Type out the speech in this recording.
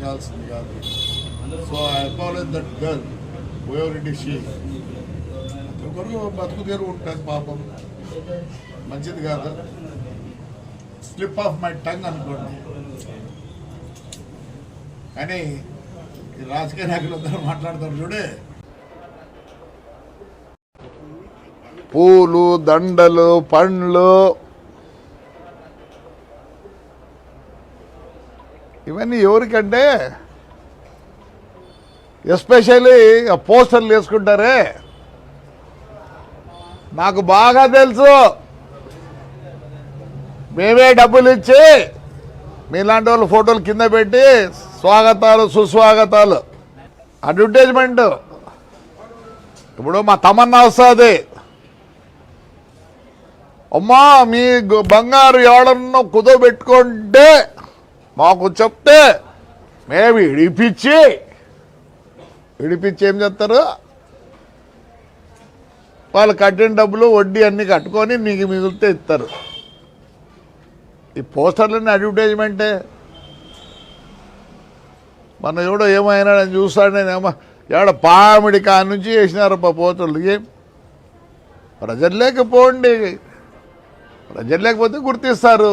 చేయాల్సింది కాదు. So I apologise that girl whoever it is she. ఒకరు బతుకు తెరువు ఉంటుంది పాపం, మంచిది కాదు. స్లిప్ ఆఫ్ మై టంగ్ అనుకోండి. కానీ ఈ రాజకీయ నాయకులు అందరూ మాట్లాడతారు చూడే, పూలు దండలు పండ్లు ఇవన్నీ ఎవరికంటే ఎస్పెషల్లీ పోస్టర్లు వేసుకుంటారే, నాకు బాగా తెలుసు. మేమే డబ్బులు ఇచ్చి మీలాంటి వాళ్ళు ఫోటోలు కింద పెట్టి స్వాగతాలు సుస్వాగతాలు అడ్వర్టైజ్మెంట్. ఇప్పుడు మా తమన్నా వస్తుంది, అమ్మా మీ బంగారు ఎవడన్నా కుదోబెట్టుకుంటే మాకు చెప్తే మేము ఇడిపించి ఏం చేస్తారు, వాళ్ళు కట్టిన డబ్బులు వడ్డీ అన్నీ కట్టుకొని నీకు మిగిలితే ఇస్తారు. ఈ పోస్టర్లన్నీ అడ్వర్టైజ్మెంటే. మన ఎవడో ఏమైనా నేను చూస్తాడు, నేనేమో ఎవడ పామిడి కాని నుంచి వేసినారు పోస్టర్లు. ఏం ప్రజలు లేకపోండి, ప్రజలు లేకపోతే గుర్తిస్తారు.